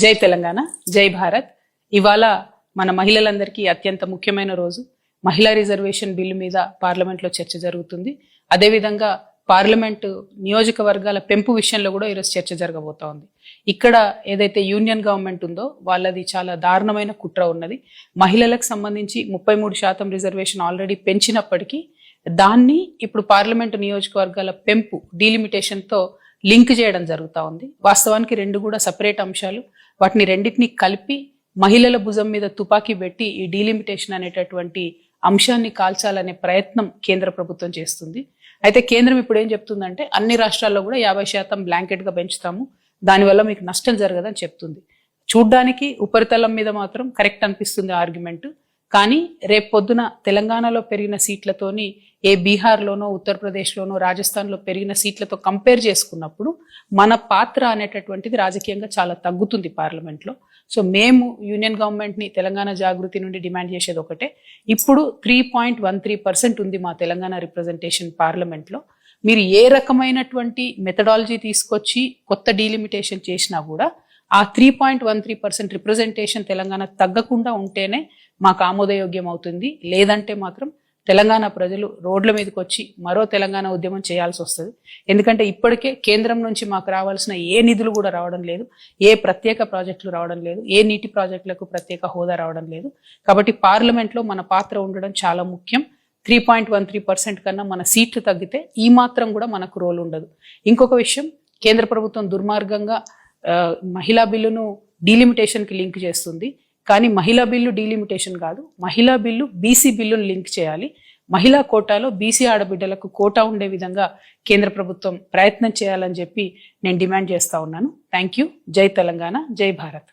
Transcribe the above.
జై తెలంగాణ, జై భారత్. ఇవాళ మన మహిళలందరికీ అత్యంత ముఖ్యమైన రోజు. మహిళా రిజర్వేషన్ బిల్లు మీద పార్లమెంట్లో చర్చ జరుగుతుంది. అదేవిధంగా పార్లమెంటు నియోజకవర్గాల పెంపు విషయంలో కూడా ఈరోజు చర్చ జరగబోతా ఉంది. ఇక్కడ ఏదైతే యూనియన్ గవర్నమెంట్ ఉందో వాళ్ళది చాలా దారుణమైన కుట్ర ఉన్నది. మహిళలకు సంబంధించి 33% రిజర్వేషన్ ఆల్రెడీ పెంచినప్పటికీ దాన్ని ఇప్పుడు పార్లమెంటు నియోజకవర్గాల పెంపు డీలిమిటేషన్తో లింక్ చేయడం జరుగుతూ ఉంది. వాస్తవానికి రెండు కూడా సపరేట్ అంశాలు. వాటిని రెండింటిని కలిపి మహిళల భుజం మీద తుపాకీ పెట్టి ఈ డీలిమిటేషన్ అనేటటువంటి అంశాన్ని కాల్చాలనే ప్రయత్నం కేంద్ర ప్రభుత్వం చేస్తుంది. అయితే కేంద్రం ఇప్పుడు ఏం చెప్తుందంటే అన్ని రాష్ట్రాల్లో కూడా 50% బ్లాంకెట్గా పెంచుతాము, దానివల్ల మీకు నష్టం జరగదని చెప్తుంది. చూడ్డానికి ఉపరితలం మీద మాత్రం కరెక్ట్ అనిపిస్తుంది ఆర్గ్యుమెంట్. కానీ రేపు పొద్దున తెలంగాణలో పెరిగిన సీట్లతోని బీహార్లోనో ఉత్తరప్రదేశ్లోనో రాజస్థాన్లో పెరిగిన సీట్లతో కంపేర్ చేసుకున్నప్పుడు మన పాత్ర అనేటటువంటిది రాజకీయంగా చాలా తగ్గుతుంది పార్లమెంట్లో. సో మేము యూనియన్ గవర్నమెంట్ని తెలంగాణ జాగృతి నుండి డిమాండ్ చేసేది ఒకటే, ఇప్పుడు 3.13% ఉంది మా తెలంగాణ రిప్రజెంటేషన్ పార్లమెంట్లో. మీరు ఏ రకమైనటువంటి మెథడాలజీ తీసుకొచ్చి కొత్త డీలిమిటేషన్ చేసినా కూడా ఆ 3.13% రిప్రజెంటేషన్ తెలంగాణ తగ్గకుండా ఉంటేనే మాకు ఆమోదయోగ్యం అవుతుంది. లేదంటే మాత్రం తెలంగాణ ప్రజలు రోడ్ల మీదకి వచ్చి మరో తెలంగాణ ఉద్యమం చేయాల్సి వస్తుంది. ఎందుకంటే ఇప్పటికే కేంద్రం నుంచి మాకు రావాల్సిన ఏ నిధులు కూడా రావడం లేదు, ఏ ప్రత్యేక ప్రాజెక్టులు రావడం లేదు, ఏ నీటి ప్రాజెక్టులకు ప్రత్యేక హోదా రావడం లేదు. కాబట్టి పార్లమెంట్లో మన పాత్ర ఉండడం చాలా ముఖ్యం. 3.13% కన్నా మన సీట్లు తగ్గితే ఈ మాత్రం కూడా మనకు రోల్ ఉండదు. ఇంకొక విషయం, కేంద్ర ప్రభుత్వం దుర్మార్గంగా మహిళా బిల్లును డీలిమిటేషన్కి లింక్ చేస్తుంది. కానీ మహిళా బిల్లు డీలిమిటేషన్ కాదు, మహిళా బిల్లు బీసీ బిల్లును లింక్ చేయాలి. మహిళా కోటాలో బీసీ ఆడబిడ్డలకు కోటా ఉండే విధంగా కేంద్ర ప్రభుత్వం ప్రయత్నం చేయాలని చెప్పి నేను డిమాండ్ చేస్తా ఉన్నాను. Thank you. జై తెలంగాణ, జై భారత్.